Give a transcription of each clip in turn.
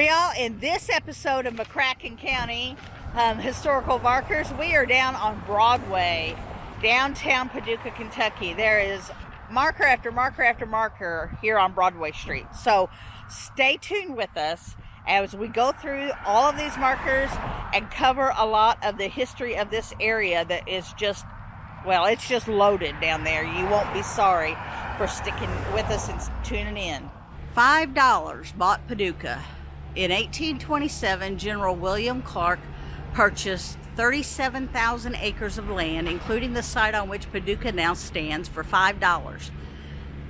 y'all. In this episode of McCracken County Historical Markers, we are down on Broadway, downtown Paducah, Kentucky. There is marker after marker after marker here on Broadway Street. So stay tuned with us as we go through all of these markers and cover a lot of the history of this area that is just, well, it's just loaded down there. You won't be sorry for sticking with us and tuning in. $5 Bought Paducah. In 1827, General William Clark purchased 37,000 acres of land, including the site on which Paducah now stands, for $5.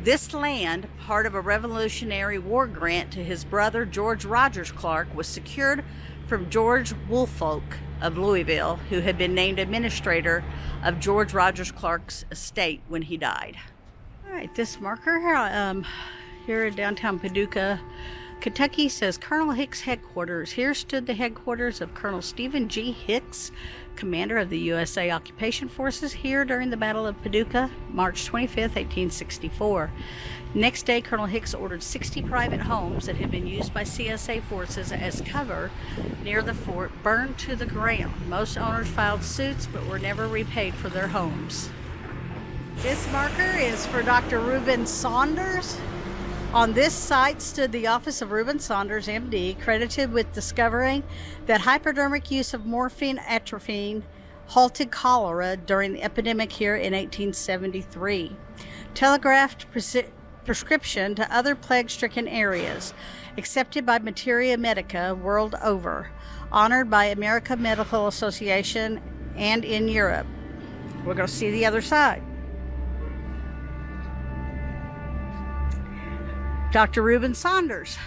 This land, part of a Revolutionary War grant to his brother George Rogers Clark, was secured from George Woolfolk of Louisville, who had been named administrator of George Rogers Clark's estate when he died. All right, this marker here in downtown Paducah, Kentucky says Colonel Hicks Headquarters. Here stood the headquarters of Colonel Stephen G. Hicks, commander of the USA Occupation Forces, here during the Battle of Paducah, March 25, 1864. Next day, Colonel Hicks ordered 60 private homes that had been used by CSA forces as cover near the fort burned to the ground. Most owners filed suits but were never repaid for their homes. This marker is for Dr. Reuben Saunders. On this site stood the office of Reuben Saunders, MD, credited with discovering that hypodermic use of morphine atropine halted cholera during the epidemic here in 1873. Telegraphed prescription to other plague-stricken areas, accepted by Materia Medica world over, honored by American Medical Association and in Europe. We're going to see the other side. Dr. Reuben Saunders,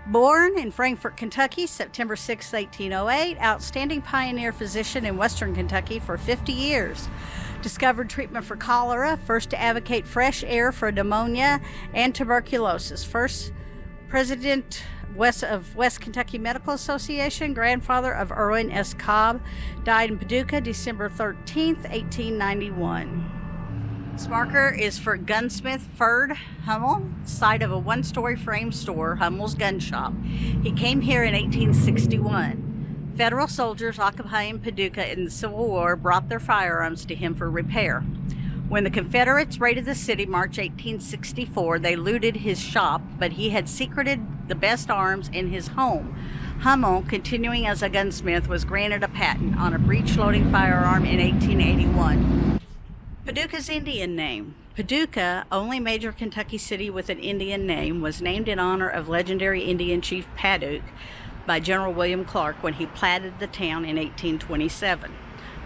born in Frankfort, Kentucky, September 6, 1808, outstanding pioneer physician in Western Kentucky for 50 years. Discovered treatment for cholera, first to advocate fresh air for pneumonia and tuberculosis. First president of West Kentucky Medical Association, grandfather of Irvin S. Cobb, died in Paducah, December 13, 1891. This marker is for Gunsmith Ferd, Hummel, site of a one-story frame store, Hummel's Gun Shop. He came here in 1861. Federal soldiers occupying Paducah in the Civil War brought their firearms to him for repair. When the Confederates raided the city March 1864, they looted his shop, but he had secreted the best arms in his home. Hummel, continuing as a gunsmith, was granted a patent on a breech-loading firearm in 1881. Paducah's Indian name. Paducah, only major Kentucky city with an Indian name, was named in honor of legendary Indian chief Paducah by General William Clark when he platted the town in 1827.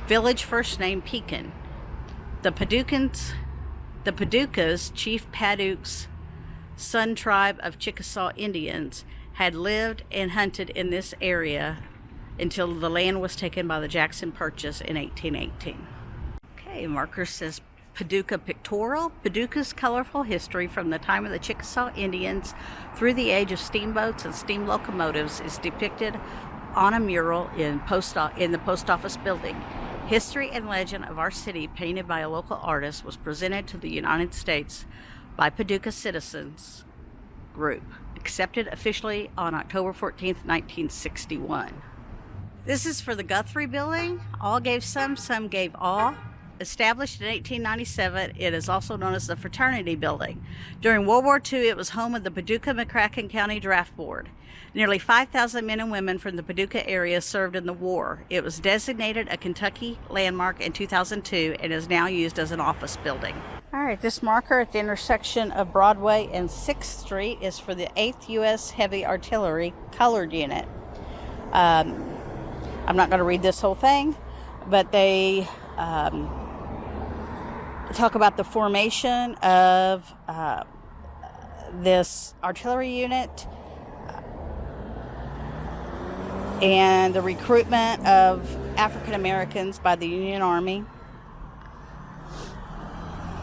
Village first name Pekin. The Paducah's chief Paducah's Sun tribe of Chickasaw Indians had lived and hunted in this area until the land was taken by the Jackson Purchase in 1818. Okay, marker says Paducah Pictorial. Paducah's colorful history from the time of the Chickasaw Indians through the age of steamboats and steam locomotives is depicted on a mural in the post office building. History and legend of our city, painted by a local artist, was presented to the United States by Paducah Citizens Group, accepted officially on October 14, 1961. This is for the Guthrie building. All gave some gave all. Established in 1897, it is also known as the Fraternity Building. During World War II, it was home of the Paducah McCracken County Draft Board. Nearly 5,000 men and women from the Paducah area served in the war. It was designated a Kentucky landmark in 2002 and is now used as an office building. All right, this marker at the intersection of Broadway and 6th Street is for the 8th U.S. Heavy Artillery Colored Unit. I'm not going to read this whole thing, but they talk about the formation of this artillery unit and the recruitment of African Americans by the Union Army.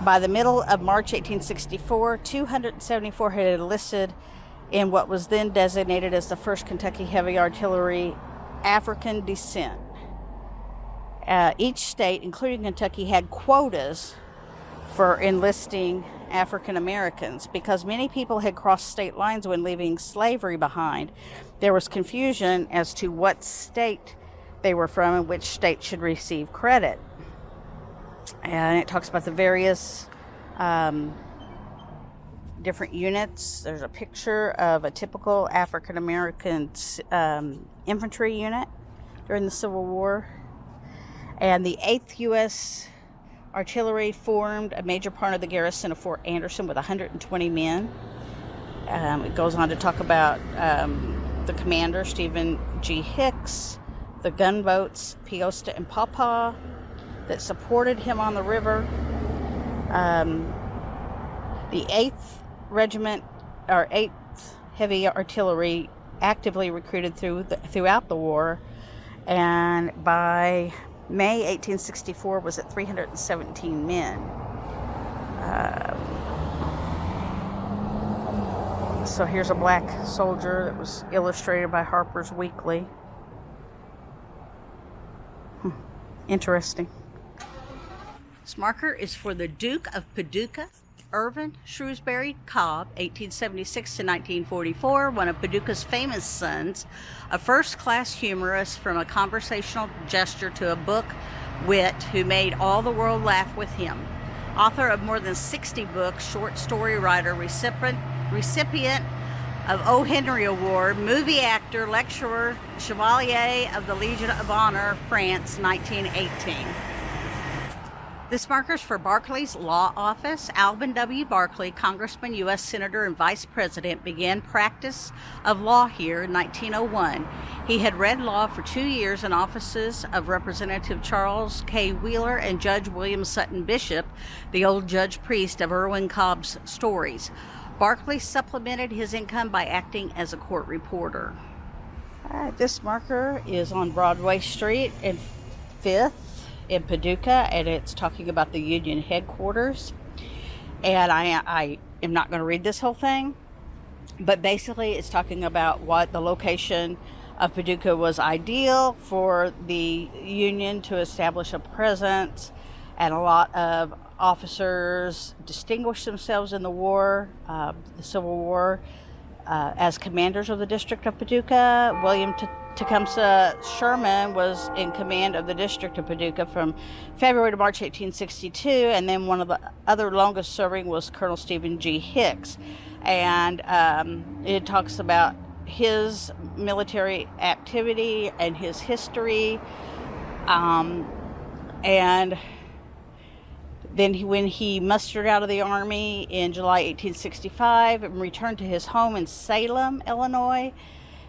By the middle of March 1864, 274 had enlisted in what was then designated as the 1st Kentucky Heavy Artillery African Descent. Each state, including Kentucky, had quotas for enlisting African Americans because many people had crossed state lines when leaving slavery behind. There was confusion as to what state they were from and which state should receive credit. And it talks about the various different units. There's a picture of a typical African American infantry unit during the Civil War. And the 8th U.S. Artillery formed a major part of the garrison of Fort Anderson with 120 men. It goes on to talk about the commander, Stephen G. Hicks, the gunboats Piosta and Pawpaw that supported him on the river. The 8th Regiment, or 8th Heavy Artillery, actively recruited throughout the war, and by May 1864 was at 317 men. So here's a black soldier that was illustrated by Harper's Weekly. Interesting. This marker is for the Duke of Paducah, Irvin Shrewsbury Cobb, 1876 to 1944, one of Paducah's famous sons, a first-class humorist from a conversational gesture to a book wit who made all the world laugh with him. Author of more than 60 books, short story writer, recipient of O. Henry Award, movie actor, lecturer, Chevalier of the Legion of Honor, France, 1918. This marker is for Barkley's law office. Alben W. Barkley, Congressman, U.S. Senator, and Vice President, began practice of law here in 1901. He had read law for 2 years in offices of Representative Charles K. Wheeler and Judge William Sutton Bishop, the old judge-priest of Erwin Cobb's stories. Barkley supplemented his income by acting as a court reporter. All right, this marker is on Broadway Street in 5th. In Paducah, and it's talking about the Union headquarters. And I am not going to read this whole thing, but basically it's talking about what the location of Paducah was ideal for the Union to establish a presence, and a lot of officers distinguished themselves in the war, the Civil War, as commanders of the District of Paducah. William Tecumseh Sherman was in command of the District of Paducah from February to March 1862, and then one of the other longest serving was Colonel Stephen G. Hicks. And it talks about his military activity and his history. And then when he mustered out of the Army in July 1865 and returned to his home in Salem, Illinois,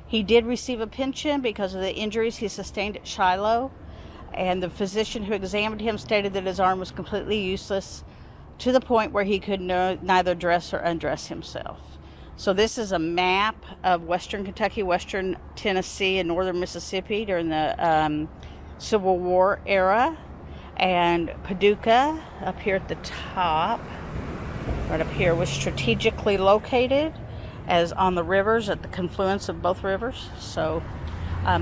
he did receive a pension because of the injuries he sustained at Shiloh, and the physician who examined him stated that his arm was completely useless to the point where he could neither dress or undress himself. So this is a map of western Kentucky, western Tennessee, and northern Mississippi during the Civil War era. And Paducah, up here at the top, right up here, was strategically located as on the rivers at the confluence of both rivers. So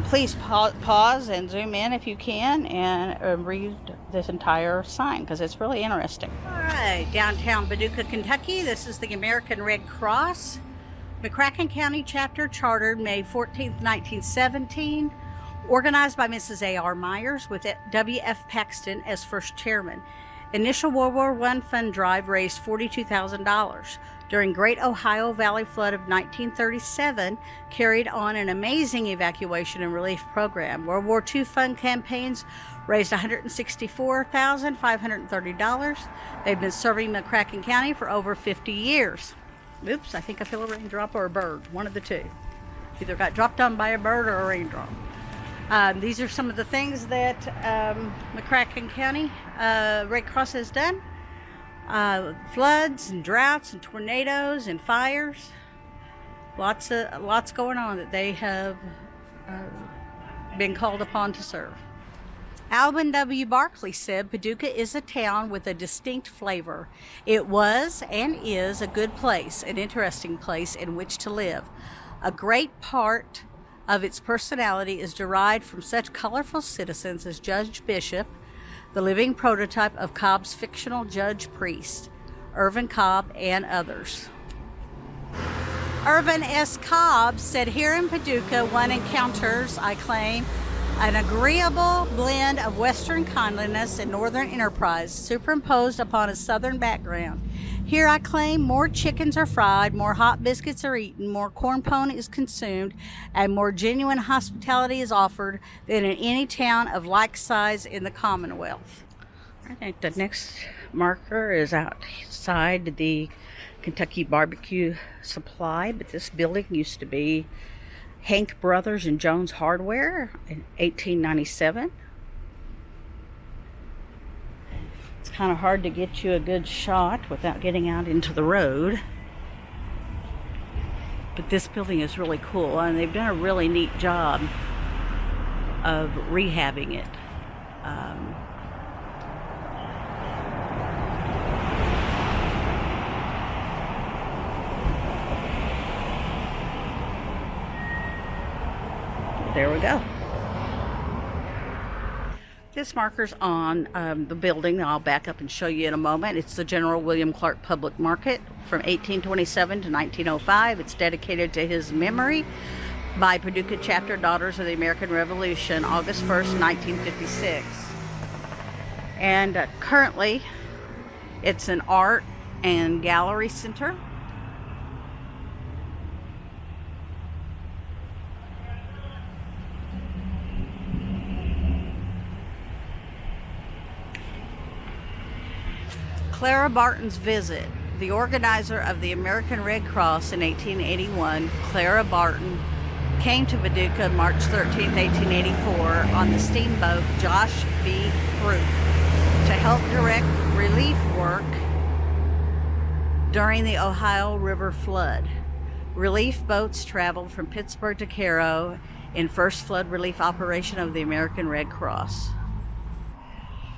please pause and zoom in if you can and read this entire sign because it's really interesting. All right, downtown Paducah, Kentucky. This is the American Red Cross. McCracken County chapter chartered May 14th, 1917. Organized by Mrs. A.R. Myers with W.F. Paxton as first chairman. Initial World War I fund drive raised $42,000. During Great Ohio Valley Flood of 1937, carried on an amazing evacuation and relief program. World War II fund campaigns raised $164,530. They've been serving McCracken County for over 50 years. Oops, I think I feel a raindrop or a bird, one of the two. Either got dropped on by a bird or a raindrop. These are some of the things that McCracken County Red Cross has done. Floods and droughts and tornadoes and fires. Lots going on that they have been called upon to serve. Alben W. Barkley said, Paducah is a town with a distinct flavor. It was and is a good place, an interesting place in which to live. A great part of its personality is derived from such colorful citizens as Judge Bishop, the living prototype of Cobb's fictional judge-priest. Irvin Cobb, and others. Irvin S. Cobb said, "Here in Paducah, one encounters, I claim, an agreeable blend of Western kindliness and Northern enterprise superimposed upon a Southern background. Here, I claim, more chickens are fried, more hot biscuits are eaten, more corn pone is consumed, and more genuine hospitality is offered than in any town of like size in the Commonwealth." I think the next marker is outside the Kentucky Barbecue Supply, but this building used to be Hank Brothers and Jones Hardware in 1897. It's kind of hard to get you a good shot without getting out into the road. But this building is really cool, and they've done a really neat job of rehabbing it. There we go. This marker's on the building. I'll back up and show you in a moment. It's the General William Clark Public Market from 1827 to 1905. It's dedicated to his memory by Paducah Chapter Daughters of the American Revolution, August 1st, 1956. And currently, it's an art and gallery center. Clara Barton's visit. The organizer of the American Red Cross in 1881, Clara Barton, came to Paducah March 13, 1884 on the steamboat Josh B. Fruit to help direct relief work during the Ohio River flood. Relief boats traveled from Pittsburgh to Cairo in first flood relief operation of the American Red Cross.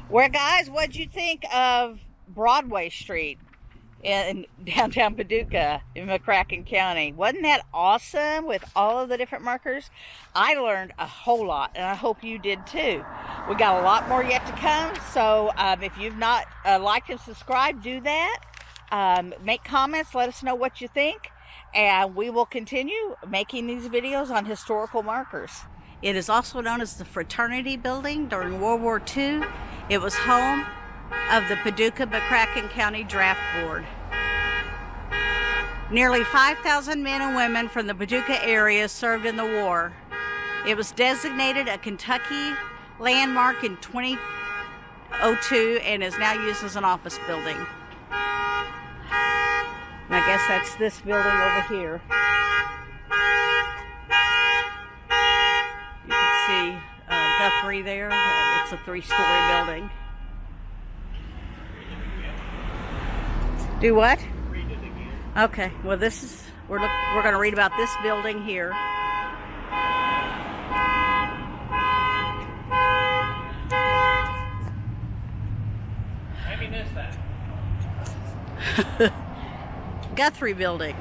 Well, guys, what'd you think of Broadway Street in downtown Paducah in McCracken County? Wasn't that awesome with all of the different markers? I learned a whole lot, and I hope you did too. We got a lot more yet to come, so if you've not liked and subscribed, do that. Make comments, let us know what you think, and we will continue making these videos on historical markers. It is also known as the Fraternity Building. During World War II, it was home of the Paducah McCracken County Draft Board. Nearly 5,000 men and women from the Paducah area served in the war. It was designated a Kentucky landmark in 2002 and is now used as an office building. And I guess that's this building over here. You can see Guthrie there. It's a 3-story building. Do what? Read it again. Okay. Well, this is we're going to read about this building here. Maybe missed that. Guthrie Building.